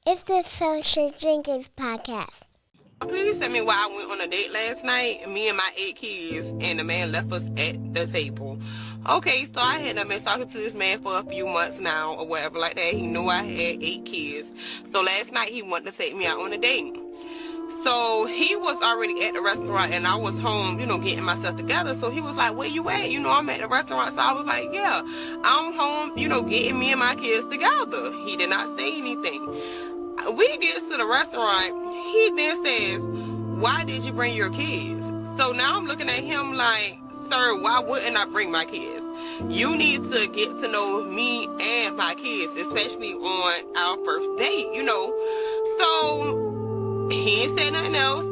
It's the Social Jenkins podcast. Please tell me why I went on a date last night, me and my 8 kids, and the man left us at the table. Okay, so I had been talking to this man for a few months now, or whatever like that. He knew I had 8 kids. So last night he wanted to take me out on a date. So he was already at the restaurant and I was home, getting myself together. So he was like, where you at? I'm at the restaurant. So I was like, yeah, I'm home, getting me and my kids together. He did not say anything. We get to the restaurant. He then says, why did you bring your kids? So now I'm looking at him like, sir, why wouldn't I bring my kids? You need to get to know me and my kids, especially on our first date. So he ain't said nothing else.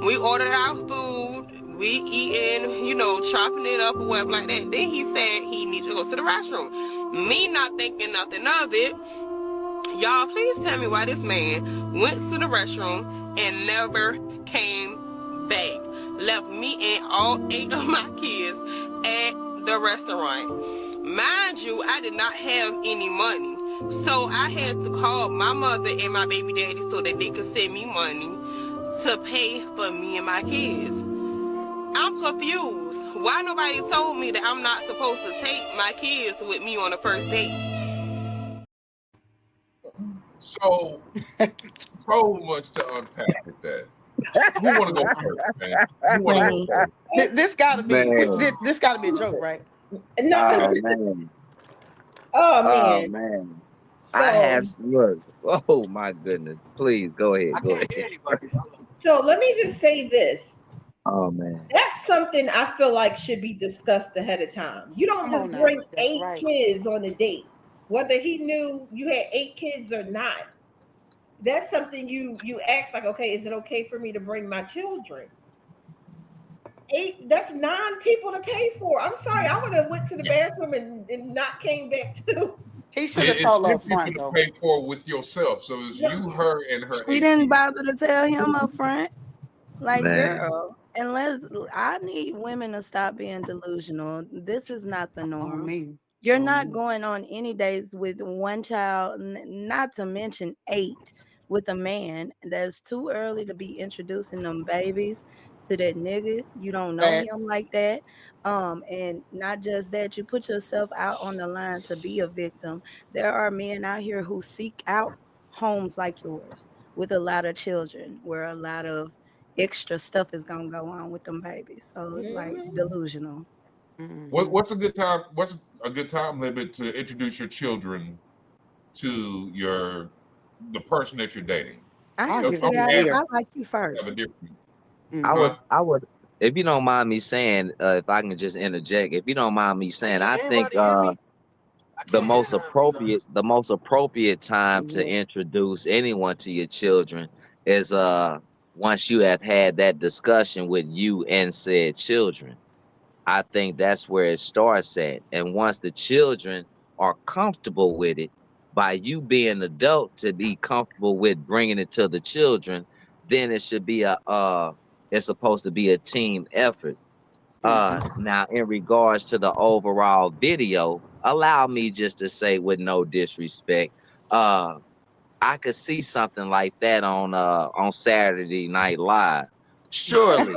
We ordered our food. We eating, chopping it up or whatever like that. Then he said he needed to go to the restroom. Me not thinking nothing of it. Y'all, please tell me why this man went to the restroom and never came back. Left me and all 8 of my kids at the restaurant. Mind you, I did not have any money. So I had to call my mother and my baby daddy so that they could send me money to pay for me and my kids. I'm confused. Why nobody told me that I'm not supposed to take my kids with me on the first date? So, so much to unpack with that. Who want to go first, man? Who want to go Me. first? This gotta be Man. this gotta be a joke, right? No. Oh man. Oh Oh man. man. I So have look. Oh my goodness. Please go ahead. I Go can't ahead. hear anybody. Hold on. so let me just say this. Oh man. That's something I feel like should be discussed ahead of time. You don't Come on just now. bring That's eight right. kids on a date, whether he knew you had 8 kids or not. That's something you ask like, okay, is it okay for me to bring my children? Eight, that's 9 people to pay for. I'm sorry, I would have went to the bathroom and not came back too. He should have It's told 10 up people front to though. pay for with yourself. So it's you, her, and her She eight didn't kids. bother to tell him up front. Like, Man. girl, unless I need women to stop being delusional. This is not the On norm. me. You're On not me. going on any days with one child, not to mention 8 with a man. That's too early to be introducing them babies to that nigga. You don't know him Facts. like that. And not just that, you put yourself out on the line to be a victim. There are men out here who seek out homes like yours with a lot of children, where a lot of extra stuff is gonna go on with them babies. So like Mhm. delusional. Mm-hmm. What's a good time? What's a good time limit to introduce your children to the person that you're dating? I I'll gotta give I'm figure you a out if asking. year. I like you Have a first. different, Mm-hmm. I would if you don't mind me saying, if I can just interject, if you don't mind me Hey, saying, can I think anybody hear me? I the can't hear most none of you guys. appropriate time to Yeah. introduce anyone to your children is once you have had that discussion with you and said children. I think that's where it starts at. And once the children are comfortable with it, by you being adult to be comfortable with bringing it to the children, then it should be it's supposed to be a team effort. Mm-hmm. Now in regards to the overall video, allow me just to say with no disrespect, uh, I could see something like that on Saturday Night Live. Surely,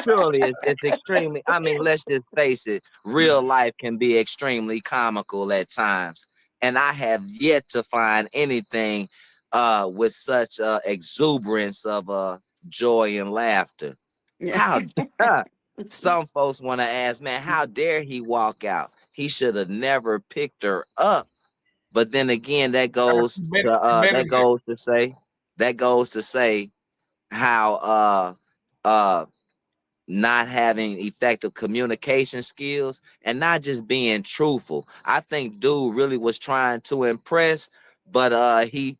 surely it's extremely. I mean, let's just face it. Real life can be extremely comical at times, and I have yet to find anything with such exuberance of joy and laughter. Yeah. How dare some folks want to ask, man? How dare he walk out? He should have never picked her up. But then again, she met him there. that goes to say how uh not having effective communication skills and not just being truthful. I think dude really was trying to impress, but he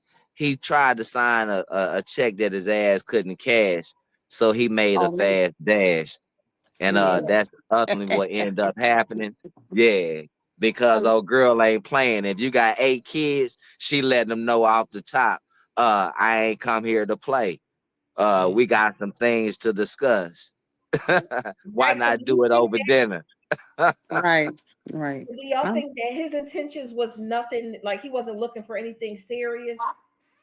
tried to sign a check that his ass couldn't cash, so he made a On me. fast dash, and Yeah. that's ultimately what ended up happening. Yeah. Because Um, old girl ain't playing. If you got 8 kids, she letting them know off the top. I ain't come here to play. We got some things to discuss. Why Right. So not do you do it think over dinner? right. Right. do y'all Um, think that his intentions was nothing, like he wasn't looking for anything serious?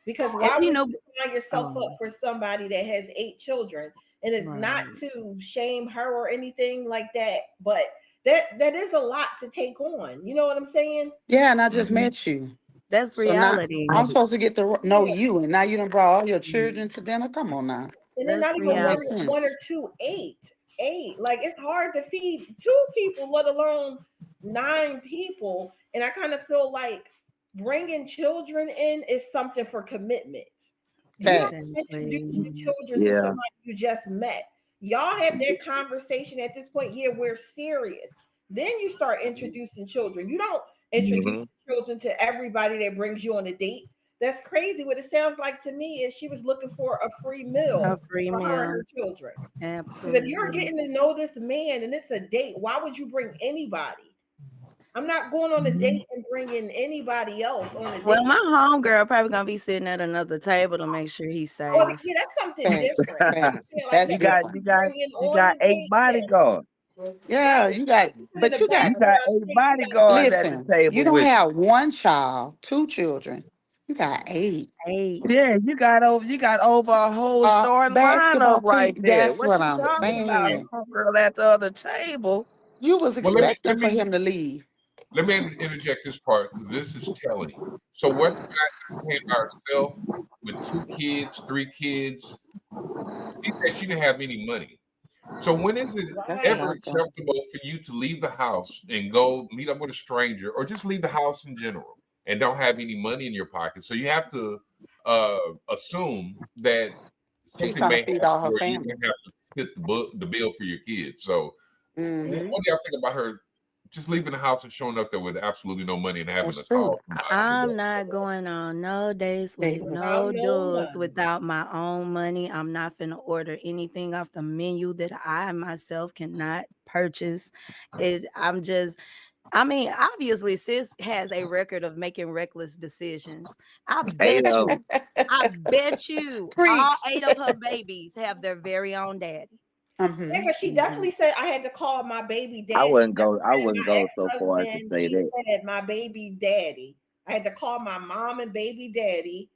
Because And why you would know, you sign yourself up for somebody that has 8 children? And it's not right. to shame her or anything like that, but that is a lot to take on. You know what I'm saying? Yeah, and I just met you. That's So now reality. I'm supposed to get to know Yeah. you, and now you done brought all your children to dinner. Come on now. And then That's not even Don't make reality. one sense. or two, eight. Like it's hard to feed 2 people, let alone 9 people. And I kind of feel like bringing children in is something for commitment. You don't Facts. introduce Exactly. your children to Yeah. somebody you just met. Y'all have that conversation at this point. Yeah, we're serious. Then you start introducing children. You don't introduce Hmm. children to everybody that brings you on a date. That's crazy. What it sounds like to me is she was looking for a free A meal free for her and meal. her children. Because if you're Absolutely. getting to know this man and it's a date, why would you bring anybody? I'm not going on a date and bringing anybody else on a Well, date. my homegirl probably gonna be sitting at another table to make sure he's Oh, safe. yeah, that's something Facts. different. Facts. Yeah, like That's You maybe got you different. you can got bring in you on got the 8 date. Yeah, bodyguards. Yeah, right. you got, You sit in but the you got, You got background in 8 case you got bodyguards at the listen, you table don't with you. have one child, 2 children. You got 8. 8. Yeah, you got over a whole starting lineup Basketball right team. there. That's What what you I'm talking about? saying. Homegirl at the other table. You was Well, expecting for him to leave. let me interject this part because this is telling. So whether or not she came by herself with 2 kids, 3 kids, she said she didn't have any money. So when is it That's what Right. ever I thought. acceptable for you to leave the house and go meet up with a stranger, or just leave the house in general and don't have any money in your pocket? So you have to assume that She's something trying to may feed happen all her where you're family. going to have to fit the bill for your kids. So Mm-hmm. what do y'all think about her just leaving the house and showing up there with absolutely no money and having to That's true. call somebody to I'm go? not going on no days with Date with I no don't know dudes none. without my own money. I'm not finna order anything off the menu that I myself cannot purchase. I mean, obviously, sis has a record of making reckless decisions. I Hey, bet you, I bet you all Preach. 8 of her babies have their very own daddy. Yeah, Mm-hmm. because she Mm-hmm. definitely said I had to call my baby I dad. She wouldn't never go. I said wouldn't my go so far as to ex-husband. say She that. said my baby daddy. I had to call my mom and baby daddy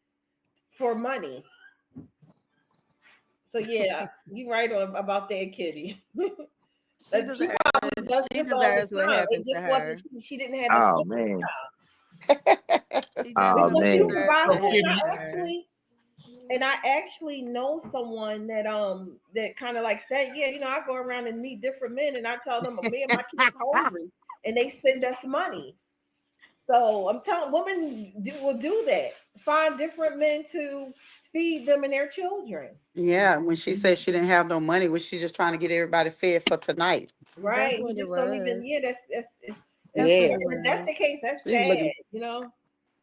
for money. So yeah, you right about that, Kitty. She She deserves. probably does She this all the deserves what time. It happened to just wasn't her. she didn't have a Oh son. man. She Oh Because definitely you man. deserves So what right, happened Kitty, to her. and I actually know someone that kind of like said, yeah, I go around and meet different men, and I tell them me and my kids hungry, and they send us money. So I'm telling women will do that. Find different men to feed them and their children. Yeah, when she said she didn't have no money, was she just trying to get everybody fed for tonight? That's Right. You what it just don't even. was. Yeah, that's That's what it and Yes. if that's was. the case, that's She was sad. looking, You know.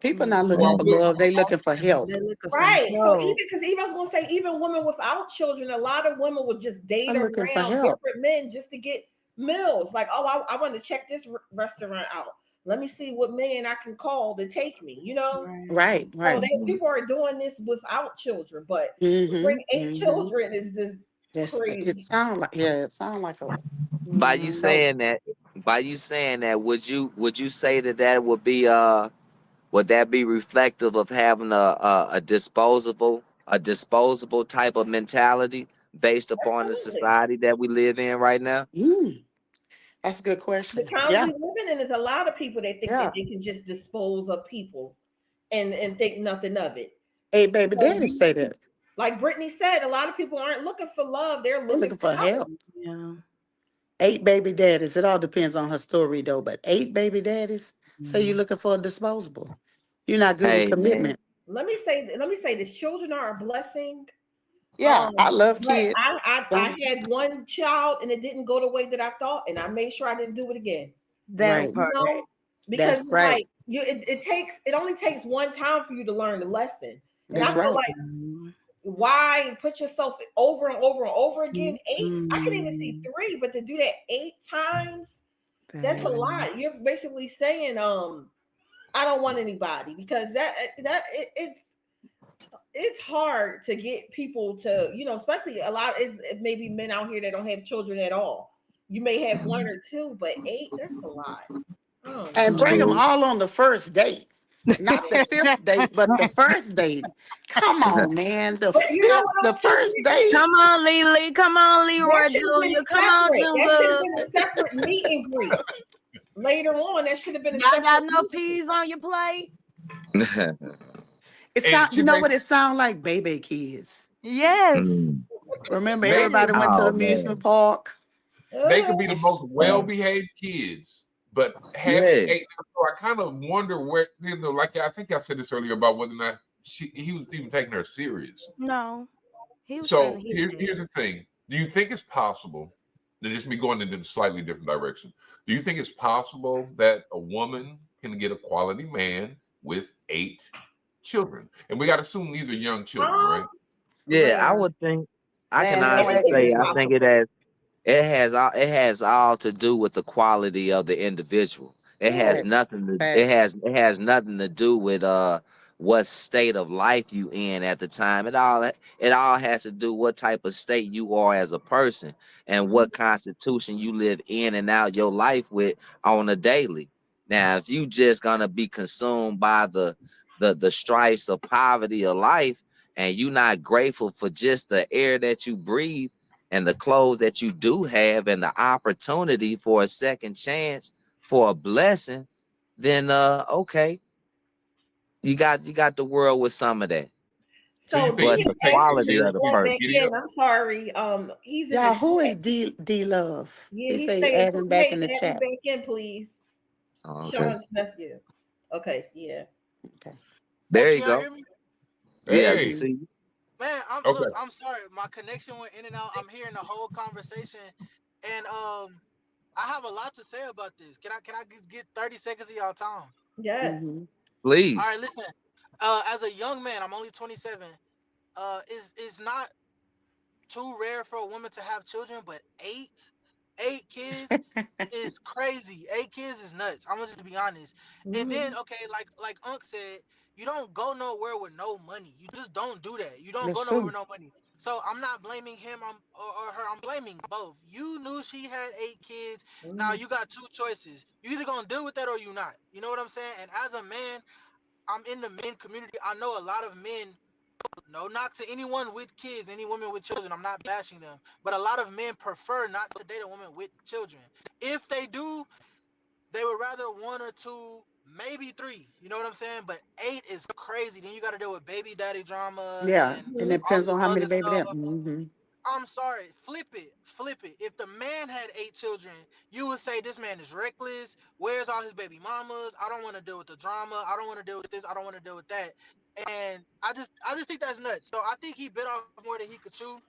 people not so looking I'm for Mhm. look, love, they looking for help. They're looking for Right. So help. even I was gonna say even women without children, a lot of women would just date They're looking for around help. different men just to get meals. Like, oh, I want to check this restaurant out. Let me see what man I can call to take me. Right. Right, So right. people are doing this without children, but to bring Mm-hmm. 8 Mm-hmm. children is just It crazy. sound like, yeah, it sound like a By you Yeah. no. saying that, would you say that would that be reflective of having a disposable type of mentality based upon the Absolutely. society that we live in right now? That's a good The question. times Yeah, we living in is a lot of people that think that yeah. they can just dispose of people and think nothing of it. Hey, baby So daddy say that. like Brittany said, a lot of people aren't looking for love; they're They're looking looking for for help. help. Yeah. 8 baby daddies. It all depends on her story though. But 8 baby daddies. So you Yeah. looking for a disposable. You're not good with Hey man. commitment. Let me say this: children are a blessing. Yeah, I love But kids. I Don't had one child and it didn't go the way that I thought, and I made sure I didn't do it again. That right. You part. know, because That's it's right. like it only takes one time for you to learn the lesson, and I That's feel right. like why put yourself over and over and over again? 8, I can even see Mm-hmm. 3, but to do that 8 times, that's a Baby. lot. You're basically saying, I don't want anybody because it's hard to get people to, especially a lot is maybe men out here that don't have children at all. You may have one or two, but 8, that's a lot. I don't And know. bring them True. all on the first date. Not the fifth date, but the first date. Come on, man. The But you know fifth, what the I'm first thinking? date. Come on, Lily. Come on, That Leroy should have been Jr. Come on, separate. That should have Junebug. been a separate meet and greet. Later on, that should have been a Y'all got separate no meet and peas on your plate? It And sound, she you know what basically it sound like? Baby kids. Yes. Mm. Remember, maybe everybody went to the Oh amusement man. park. greet. they could be the And most well-behaved kids, but having Yeah. eight. So I kind of wonder where, like I think I said this earlier about whether or not he was even taking her serious. No. He was trying to So hit here's that. the thing: do you think it's possible? And this me going in a slightly different direction. Do you think it's possible that a woman can get a quality man with 8 children? And we got to assume these are young children, Um, right? Yeah, I Man. would think I can man, don't honestly ask it say is me. I think possible. it has all to do with the quality of the individual. Yes, facts. It has nothing to do with what state of life you in at the time. It all has to do what type of state you are as a person and Mhm. what constitution you live in and out your life with on a daily. Now, if you just gonna be consumed by the strifes of poverty of life and you not grateful for just the air that you breathe and the clothes that you do have and the opportunity for a second chance for a blessing, then okay, you got the world with some of that. So you So think But he D the was taking her Jackson quality just of the seriously wrote to person. back giddy in. up? I'm sorry. He's in the Y'all, who chat. is D Love? Yeah, He he's say saying, add put him back in Hayes, the add me chat. back in, please. Oh, okay. Sean's nephew. Okay, yeah. Okay. Hey, There you can y'all go. hear me? Yeah, I can Hey, Mm-hmm. see you. Man, okay. I'm sorry, my connection went in and out. I'm hearing the whole conversation, and I have a lot to say about this. Can I just get 30 seconds of y'all time? Yes. Mm-hmm. All Please. right, listen. As a young man, I'm only 27. Is not too rare for a woman to have children, but eight kids is crazy. 8 kids is nuts. I'm gonna just be honest. And then Hmm. okay, like Unc said, you don't go nowhere with no money. You just don't do that. You don't go That's nowhere with true. no money. So I'm not blaming him or her. I'm blaming both. You knew she had 8 kids. Now Hmm. you got two choices. You either gonna deal with that or you not. You know what I'm saying? And as a man, I'm in the men community. I know a lot of men. No knock to anyone with kids, any women with children. I'm not bashing them, but a lot of men prefer not to date a woman with children. If they do, they would rather one or two, maybe three. You know what I'm saying? But 8 is crazy. Then you got to deal with baby daddy drama Yeah, and and it all depends this on how many other baby stuff. there. Mm-hmm. I'm sorry, flip it. If the man had 8 children, you would say this man is reckless. Where's all his baby mamas? I don't want to deal with the drama. I don't want to deal with this. I don't want to deal with that. And I just think that's nuts. So I think he bit off more than he could chew,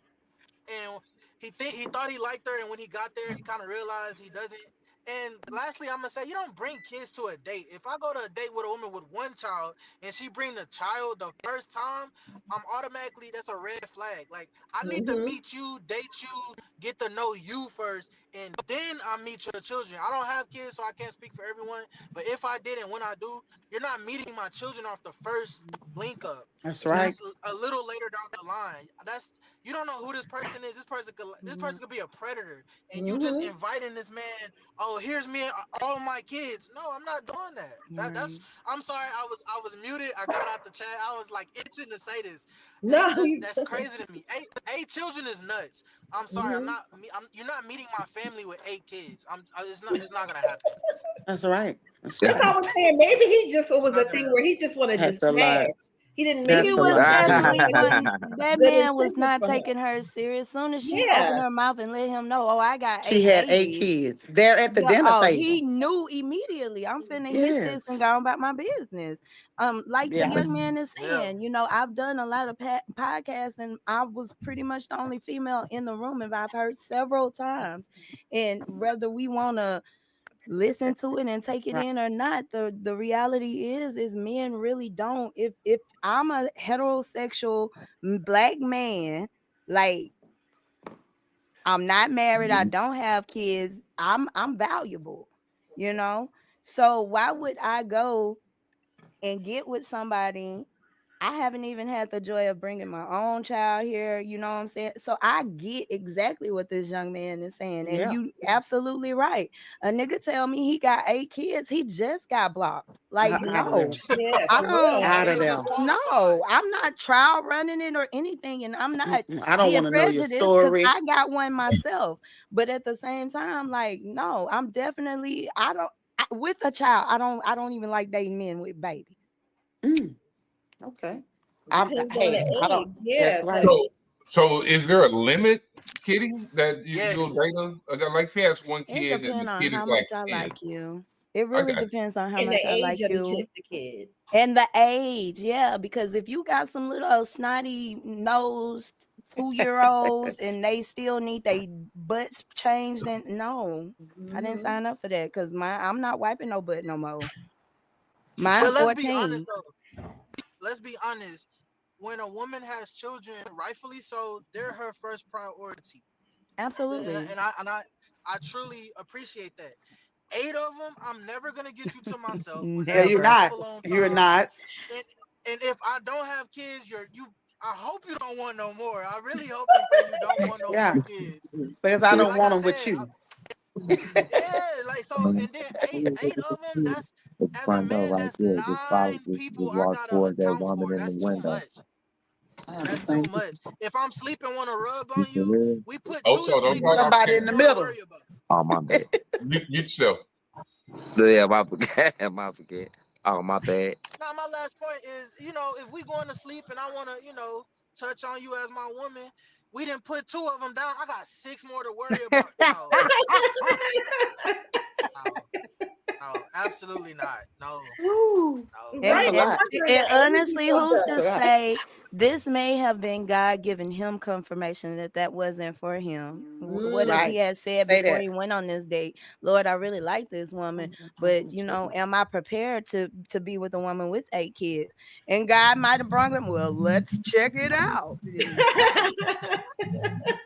and he thought he liked her, and when he got there, he kind of realized he doesn't. And lastly, I'm gonna say you don't bring kids to a date. If I go to a date with a woman with one child and she bring the child the first time, I'm automatically that's a red flag. Like I need to Hmm. meet you, date you, get to know you first, and then I meet your children. I don't have kids, so I can't speak for everyone. But if I did, and when I do, you're not meeting my children off the first link up. That's right. That's a little later down the line. That's you don't know who this person is. This Mhm. person could be a predator, and you just Hmm. inviting this man. Oh, here's me and all my kids. No, I'm not doing that. That's. Right. I'm sorry. I was muted. I got out the chat. I was like itching to say this. No, you. That's crazy to me. Eight children is nuts. I'm sorry. I'm Hmm. not. You're not meeting my family with 8 kids. It's not gonna happen. That's right. That's That's right. what I was saying. Maybe he just It's was a not gonna thing happen. where he just wanted to That's a lot. smash. He didn't. Maybe He That's he a was didn't lot. think it was definitely good. one. That Good man was intentions not for him. taking her serious. Soon as she opened Yeah. her mouth and let him know, oh, I got She 8 had eight babies. kids. They're at the Yeah, dinner oh, table. he knew immediately. I'm finna hit this and Yes. go about my business. Like the Yeah. young man is Yeah. saying, I've done a lot of podcasts, and I was pretty much the only female in the room, and I've heard several times. And whether we want to listen to it and take it Right. in or not, the reality is men really don't. If I'm a heterosexual black man, like I'm not married, I don't have kids, I'm valuable, you know? So why would I go and get with somebody I haven't even had the joy of bringing my own child here. You know what I'm saying? So I get exactly what this young man is saying. And Yeah. you absolutely right. A nigga tell me he got 8 kids. He just got blocked. Like, Out of no, there. Yeah, I for real. don't. Out of He's there. disqualified. No, I'm not trial running it or anything. And I'm not I don't being want to know your prejudiced because story. I got one myself. But at the same time, like, no, I'm definitely, with a child, I don't even like dating men with babies. Mm, okay. Depends on Hey, I the don't. age. That's Yeah, but right. So is there a limit, Kitty, that you'll Yes. date a guy? Like if he has one It kid and the depends on kid how is like much I 10. like you. It I really got depends on how and the much I age like of you the kid. and the age. Yeah, because if you got some little snotty nose 2 year olds and they still need their butts changed, then no, I didn't Hmm. sign up for that because I'm not wiping no butt no more. Mine But let's be honest 14. though. Let's be honest. When a woman has children, rightfully so, they're her first priority. Absolutely. And I truly appreciate that. 8 of them, I'm never gonna get you to myself Yeah, whenever you're you Never. not. have alone You're time. not. And and if I don't have kids, you. I hope you don't want no more. I really hope and pray you don't want no more Yeah, kids. because I And don't like want I them with said, you. yeah, like so, and then eight of them. That's as a Front door man. right That's there. Just follow, 9 people just I walk gotta towards that account woman for. in the That's too window. much. That's too much. If I'm sleeping, want to rub You on for you, real? we put two to Also, don't sleep. talk We got off Somebody in six the camera. more to middle. worry about. Oh, my bad. Mute yourself. Yeah, my forget. My forget. Oh, my bad. Now, my last point is, if we going to sleep and I want to, touch on you as my woman, we didn't put 2 of them down. I got 6 more to worry about. No, no, no, absolutely not. No, Ooh, no. that's And a Right. I'm and lot. wondering and the age honestly, of who's That's to a the. lot. say this may have been God giving him confirmation that that wasn't for him? What if he Right. had said Say before that. he went on this date, Lord, I really like this woman, but am I prepared to be with a woman with 8 kids? And God might have brought him. Well, let's check it out.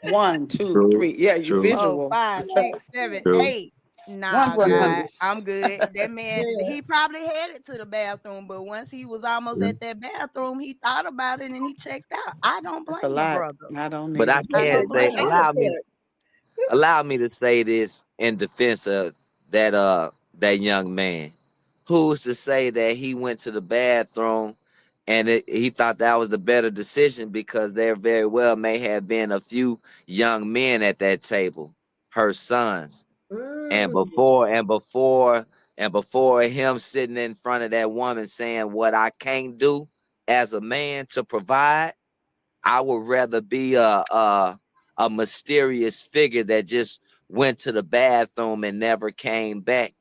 One, two, True. three. Yeah, you True. Four, visual. 5, 6, 7, True. 8. One, Nah, one, one. God, I'm good. That man, Yeah. he probably headed to the bathroom, but once he was almost True. at that bathroom, he thought about it and he checked out. I don't That's a blame the lot. brother. I don't But I either. I can don't Depends say, on blame him. allow me to say this in defense of that young man. Who's to say that he went to the bathroom and he thought that was the better decision because there very well may have been a few young men at that table, her sons. And Mm. before him sitting in front of that woman saying what I can't do as a man to provide, I would rather be a mysterious figure that just went to the bathroom and never came back.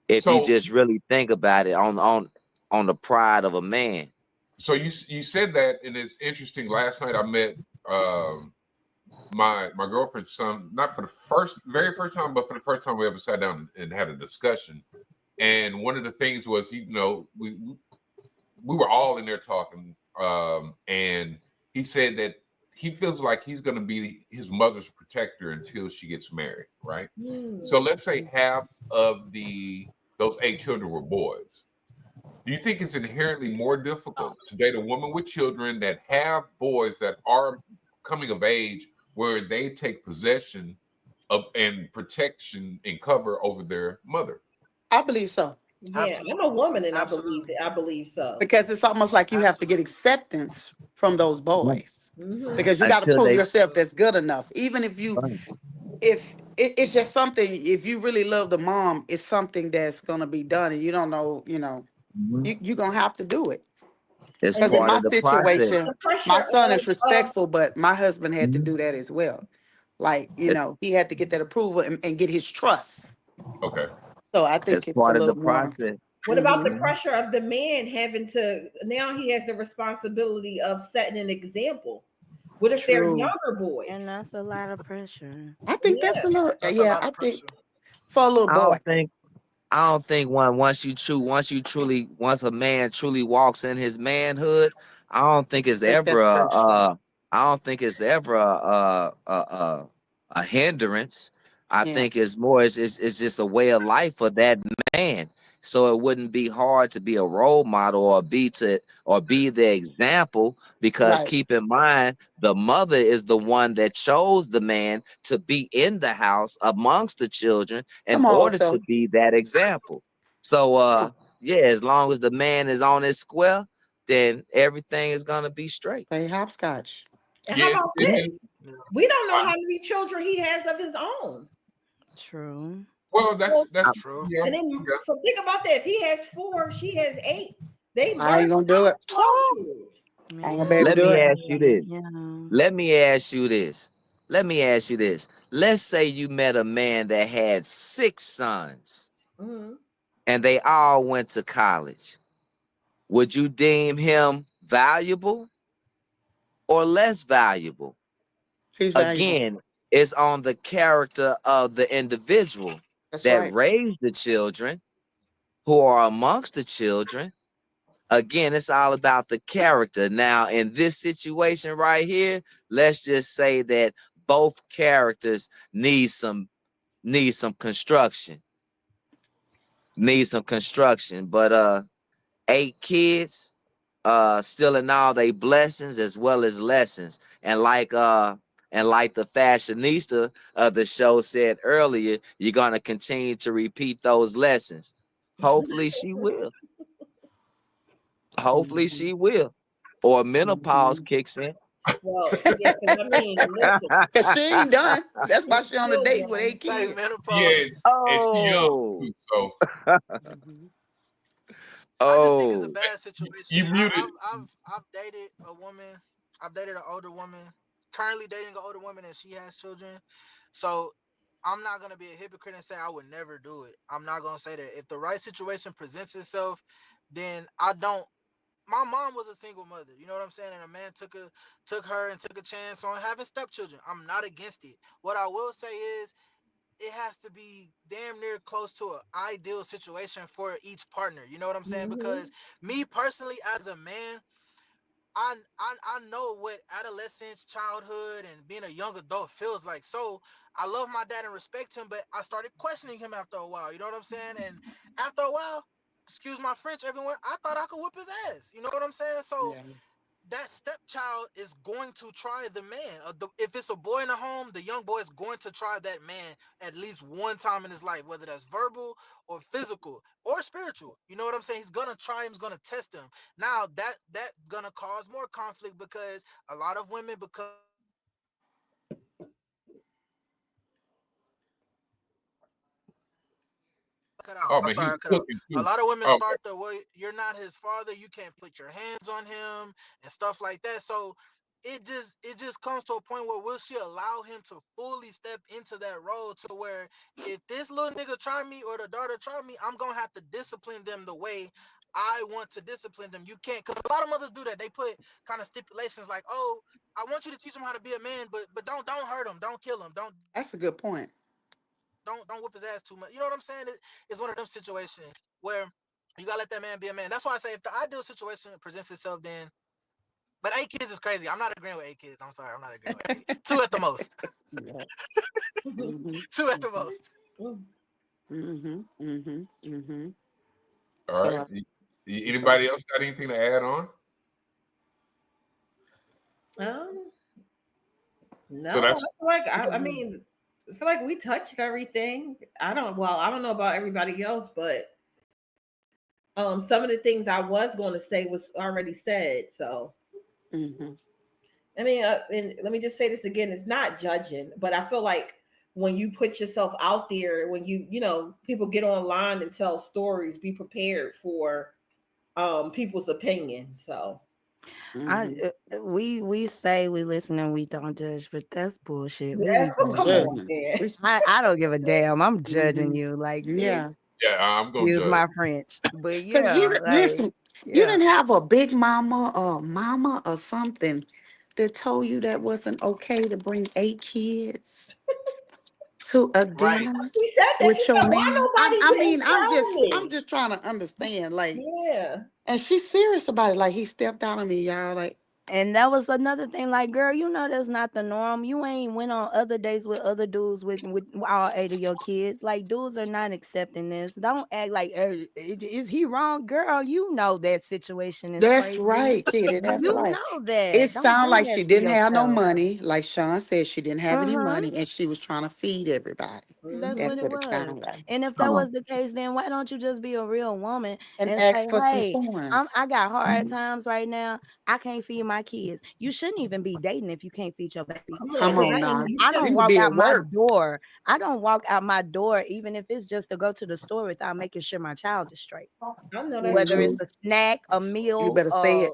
If you So just really think about it on the pride of a man. so you said that, and it's interesting. Last night I met um, my girlfriend's son, not for the very first time, but for the first time we ever sat down and had a discussion. And one of the things was, we were all in there talking, and he said that he feels like he's going to be his mother's protector until she gets married, right? Mm. So let's say half of those 8 children were boys. Do you think it's inherently more difficult to date a woman with children that have boys that are coming of age where they take possession of and protection and cover over their mother? I believe so. Yeah, I'm Absolutely. a woman and Absolutely. I believe so. Because it's almost like you have to get Absolutely. acceptance from those boys. Hmm. Because you got to Until prove they yourself Absolutely. that's good enough. Even if it's just something, if you really love the mom, it's something that's gonna be done and you don't know, Mhm. you're gonna have to do it. It's And Because in part my of the process. situation, the my pressure son is of respectful, but my husband had to Mhm. do that as well. Like, It's, he had to get that approval and get his trust. Okay. So I it's think it's a part of the little more. process. what about Hmm. the Mhm. pressure of the man having to now he has the responsibility of setting an example? What if they're True. younger And boys? that's a lot of pressure. I think that's Yeah. a little, That's a yeah, lot I of think pressure. for a little I boy. don't think I don't think once a man truly walks in his manhood, I don't think it's I think ever that's pressure. I don't think it's ever a hindrance. I Yeah. think it's more it's just a way of life for that man. so it wouldn't be hard to be a role model or be the example, because Right. keep in mind the mother is the one that chose the man to be in the house amongst the children in Come on, order so to be that example. So yeah. yeah, as long as the man is on his square, then everything is gonna be straight. Play hopscotch. And how Yes, about and this? We don't know how many children he has of his own. True. well, So, that's True. yeah, and then, yeah. so think about that. If he has 4, she has 8. They I ain't birth gonna do it. 12 kids. I ain't gonna be able to Let do me it. ask you this. Yeah. Let me ask you this. Let me ask you this. Let's say you met a man that had 6 sons Mhm. and they all went to college. Would you deem him valuable or less valuable? He's valuable. Again, it's on the character of the individual That's that right. raised the children, who are amongst the children. Again, it's all about the character. Now, in this situation right here, let's just say that both characters need some construction. Need some construction. But 8 kids, still in all they blessings as well as lessons. And like the fashionista of the show said earlier, you're gonna continue to repeat those lessons. Hopefully she will. Hopefully Mm-hmm. she will. Or menopause Mm-hmm. kicks in. Well, yeah, because I mean, listen, Cause she ain't done. That's why she's she on a still date with young. 8 Say kids. Yes, menopause. and she young Oh, too. So Mm-hmm. I just think it's a oh. bad situation. you muted. I've dated a woman. I've dated an older woman. Currently dating an older woman, and she has children. So I'm not gonna be a hypocrite and say I would never do it. I'm not gonna say that. If the right situation presents itself, then I don't. My mom was a single mother. You know what I'm saying? And a man took her and took a chance on having stepchildren. I'm not against it. What I will say is it has to be damn near close to an ideal situation for each partner. You know what I'm saying? Hmm. Because me personally, as a man, I know what adolescence, childhood, and being a young adult feels like. So I love my dad and respect him, but I started questioning him after a while. You know what I'm saying? And after a while, excuse my French, everyone, I thought I could whip his ass. You know what I'm saying? So Yeah. that stepchild is going to try the man. If it's a boy in the home, the young boy is going to try that man at least one time in his life, whether that's verbal or physical or spiritual. You know what I'm saying? He's gonna try him. He's gonna test him. Now that gonna cause more conflict because a lot of women become cut out. Oh I'm man, sorry, he's I cut out. cooking A too. lot of women Oh, start the way you're not his father. You can't put your hands on him and stuff like that. So it just comes to a point where will she allow him to fully step into that role to where if this little nigga try me or the daughter try me, I'm gonna have to discipline them the way I want to discipline them. You can't, because a lot of mothers do that. They put kind of stipulations like, "Oh, I want you to teach him how to be a man, but don't hurt him, don't kill him, That's a good point. don't whip his ass too much." You know what I'm saying? It's one of them situations where you gotta let that man be a man. That's why I say if the ideal situation presents itself, then. But 8 kids is crazy. I'm not agreeing with 8 kids. I'm sorry, I'm not agreeing with 8. Two at the most. Yeah. Mm-hmm. Two at the Mm-hmm. most. Mm-hmm. Mm-hmm. Mm-hmm. all So, right. so Anybody else got anything to add on? Um, So no, I that's feel like I mean, I feel like we touched everything. I don't know about everybody else, but some of the things I was going to say was already said. So mm-hmm. I mean, and let me just say this again: it's not judging, but I feel like when you put yourself out there, when people get online and tell stories, be prepared for people's opinion. So I Mm-hmm. we say we listen and we don't judge, but that's bullshit. We yeah, be come judging. on, Judgment. man. We, I don't give a damn. I'm judging mm-hmm. you. Like, Yeah. bitch, yeah. I'm gonna use judge. my French. But Cause yeah, you like, listen, you yeah. didn't have a big mama or mama or something that told you that wasn't okay to bring 8 kids to a Right. dinner She said that. She with your said, "Why man. nobody I didn't mean, tell I'm me?" just trying to understand. Like, Yeah. and she's serious about it. Like he stepped out on me, y'all. Like, And that was another thing. Like, girl, you know that's not the norm. You ain't went on other dates with other dudes with all 8 of your kids. Like, dudes are not accepting this. Don't act like, is he wrong, girl? You know that situation is That's crazy. right, Kitty. That's You right. know It that. Don't sounded do like that she to didn't have no yourself. money. Like Sean said, she didn't have any Uh-huh. money and she was trying to feed everybody. That's Mm-hmm. what That's it what it was. sounded like. And if that Oh, was the case, then why don't you just be a real woman And and say, ask for some hey, coins. I got hard times right now. I can't feed my kids. You shouldn't even be dating if you can't feed your babies. Come on, Come Because on now. you I should. don't You could walk be out at my work. door. I don't walk out my door, even if it's just to go to the store without making sure my child is straight. I know that's Whether true. it's Mhm. a snack, a You meal, better say it.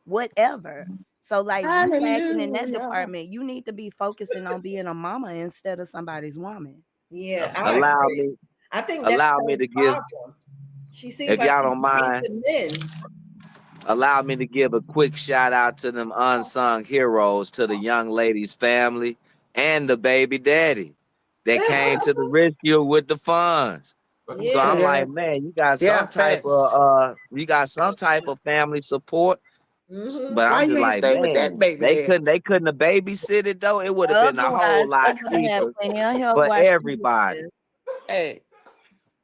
whatever. So like you lacking in that Hallelujah. department. You need to be focusing on being a mama instead of somebody's woman. Yeah, I Absolutely. allow agree. me, I think that's allow me the to give, problem. She seems if like y'all she's don't mind, chasing men. allow me to give a quick shout out to them unsung heroes, to the young lady's family and the baby daddy that came to the rescue with the funds. So Yeah. I'm like, Yeah. man, Yeah, facts. you got some type of family support. Mm-hmm. But Why I'm you just ain't like, stay with that man, baby they daddy? couldn't have babysit it though. It would have been a whole Otherwise, she lot would have had cheaper plenty of help for while she everybody. lives. Hey,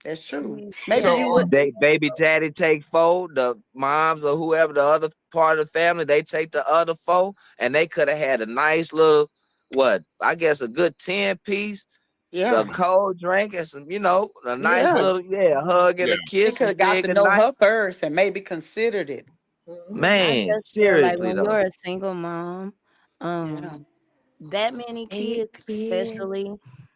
that's true. She Maybe done So you had would. They baby daddy take four, the moms or whoever the other part of the family, they take the other four, and they could have had a nice little what I guess a good 10 piece, a Yeah. cold drink and some, a nice Yeah. little hug and yeah, a He kiss could and have got say to know goodnight. her first and maybe considered it. Mm-hmm. I Man, just feel like seriously when though. you're a single mom, Yeah. that many 8 kids kids. especially,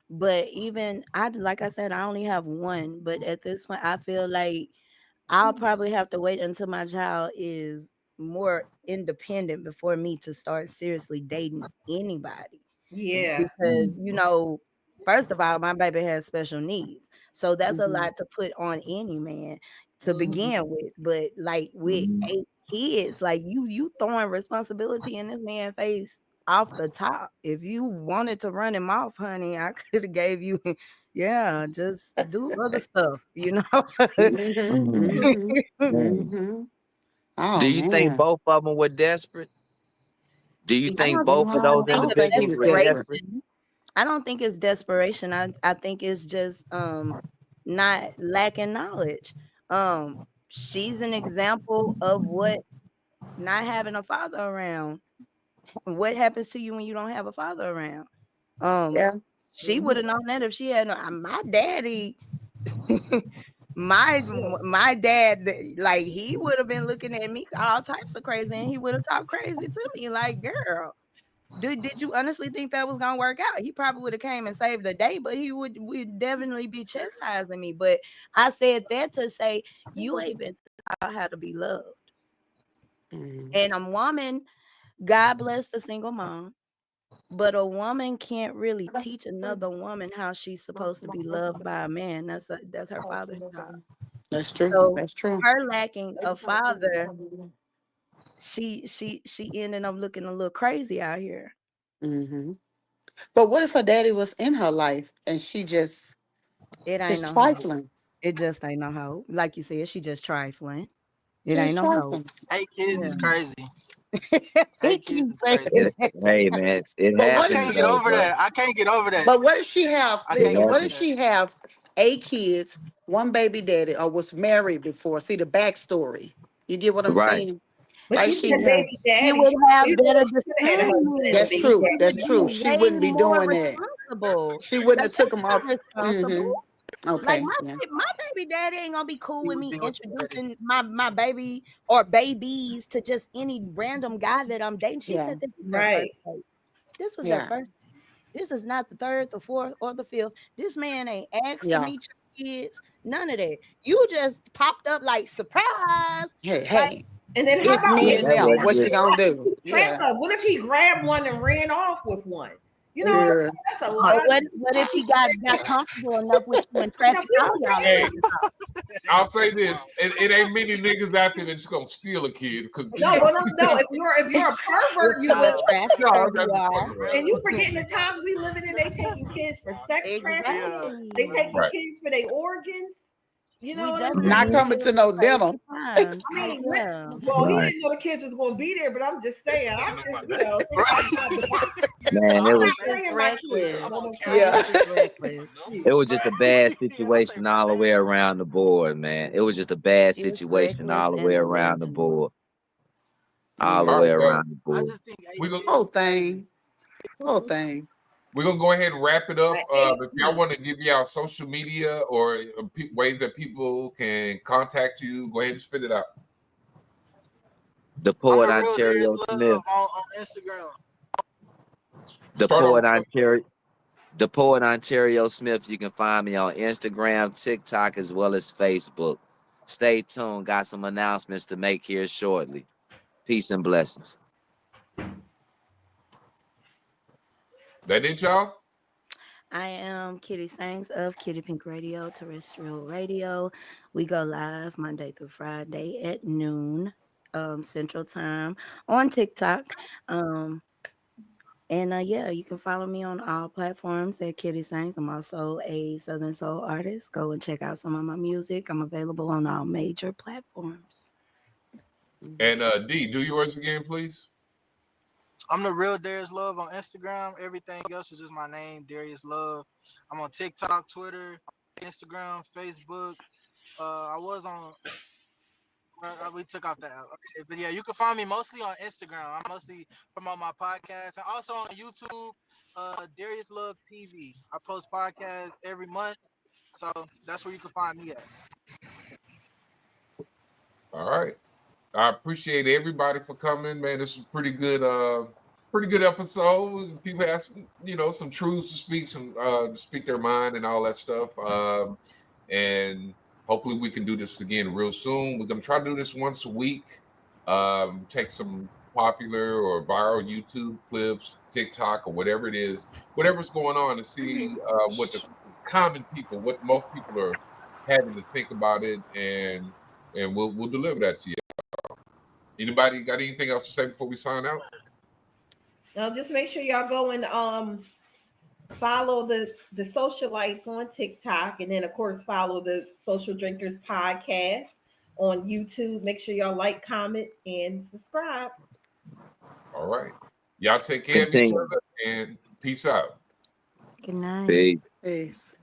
but even like I said, I only have one, but at this point I feel like I'll probably have to wait until my child is more independent before me to start seriously dating anybody. Yeah. Because first of all, my baby has special needs, so that's a Mhm. lot to put on any man to Mm-hmm. begin with. But like with Mhm. 8 kids, like you throwing responsibility in this man's face off the top. If you wanted to run him off, honey, I could have gave you yeah, just do other stuff, Mhm. Mm, Mhm. man. Mhm. Do Oh you think man. both of them were desperate? Do you I think don't both of those No, I think don't it's think he individuals was were desperate. desperate? desperation. I don't think it's desperation. I think it's just not lacking knowledge. Um she's an example of what not having a father around. What happens to you when you don't have a father around? Um Yeah. she would Mm-hmm. have known that if she had my daddy. My dad, like he would have been looking at me all types of crazy, and he would have talked crazy to me. Like, girl, did you honestly think that was gonna work out? He probably would have came and saved the day, but he would definitely be chastising me. But I said that to say you ain't been taught how to be loved. Mhm. And a woman, God bless the single mom, but a woman can't really teach another woman how she's supposed to be loved by a man. That's her father's job. That's true. So That's true. her lacking a father, she ended up looking a little crazy out here. Hmm. But what if her daddy was in her life and she It ain't just no hope. trifling? It just ain't no hope. Like you said, she just trifling. It ain't Just no hope. trifling. 8 kids is Yeah. crazy. He 8 kids keep is saying crazy. that. Hey man, it But I what if happens can't she? get though, over bro. that. I can't get over that. But what if she have? I It can't Listen. get What over if happens. that. she have 8 kids, one baby daddy, or was married before? See the backstory. You get what I'm Right. saying? But Like she she said have. baby He daddy. would She, have you know, better she could have had a husband as a discernment. That's baby true. He daddy. That's would Though. true. be She way wouldn't be more doing that. responsible. She wouldn't Like have took him I'm off. not responsible. Like Okay. my Yeah. my baby daddy ain't gonna be cool He with would me be with the daddy. introducing my baby or babies to just any random guy that I'm dating. She Yeah. said this is their first Right. date. This was their Yeah. first. This is not the third, the fourth, or the fifth. This man ain't asked to Yeah. meet your kids. None of that. You just popped up like surprise. Hey, Like hey. And then how It's about Yeah, me what and that if them. wasn't What good. you gonna do? track Yeah. up? What if he grabbed one and ran off with one? You know what I'm Yeah. saying? That's a But lot. what if he got comfortable enough with you in You know, traffic? All people y'all hey, ass change. is off. I'll say That's this: wild. it ain't many niggas out there that's gonna steal a kid because No, these. but no. If you're a With pervert, you with will. No, traffickers, I'm you just are. fucking around. And you Real. forgetting the times we living in, they taking kids for sex trafficking. Yeah. They Exactly. taking Right. kids for their organs. You know We what I'm definitely Not saying? coming to no dinner. times. I Like, mean, yeah. well, he Right. didn't know the kids was going to be there, but I'm just That's saying, I'm standing on just, my name. think outside the box. So Man, I'm it I'm was not like, man, It's playing my kids. reckless. I'm on Yeah. camera. It's reckless. No, it was just a bad I say situation my all the way name. around the board, man. It was just a bad It's situation reckless all the way and around the delusional. board. All the All Yeah. way right, well, around the I board. just think we 8 go. kids Whole is crazy. thing. Whole thing. We're gonna go ahead and wrap it up. At 8 If y'all want to give y'all social media or ways that people can contact you, go ahead and spit it out. The I'm poet the real Darius Ontario Smith. Love on Instagram. The Start poet off. Ontario. The poet Ontario Smith. You can find me on Instagram, TikTok, as well as Facebook. Stay tuned. Got some announcements to make here shortly. Peace and blessings. That it, y'all. I am Kitty Sangs of Kitty Pink Radio, Terrestrial Radio. We go live Monday through Friday at noon Central Time on TikTok. Um, and yeah, you can follow me on all platforms at Kitty Sangs. I'm also a Southern Soul artist. Go and check out some of my music. I'm available on all major platforms. And D, do yours again, please. I'm the real Darius Love on Instagram. Everything else is just my name, Darius Love. I'm on TikTok, Twitter, Instagram, Facebook. I was on. We took off that app. Okay, but yeah, you can find me mostly on Instagram. I mostly promote my podcast and also on YouTube. Darius Love TV. I post podcasts every month, so that's where you can find me at. All right. I appreciate everybody for coming, man. This was pretty good episode. People have some, some truths to speak, to speak their mind and all that stuff. And hopefully we can do this again real soon. We're gonna try to do this once a week. Take some popular or viral YouTube clips, TikTok or whatever it is, whatever's going on, and see what the common people, what most people are having to think about it, and we'll deliver that to you. Anybody got anything else to say before we sign out? Now, just make sure y'all go and follow the socialites on TikTok, and then of course follow the Social Drinkers podcast on YouTube. Make sure y'all like, comment, and subscribe. All right. Y'all take care of each Continue. other and peace out. Good night. Peace. Peace.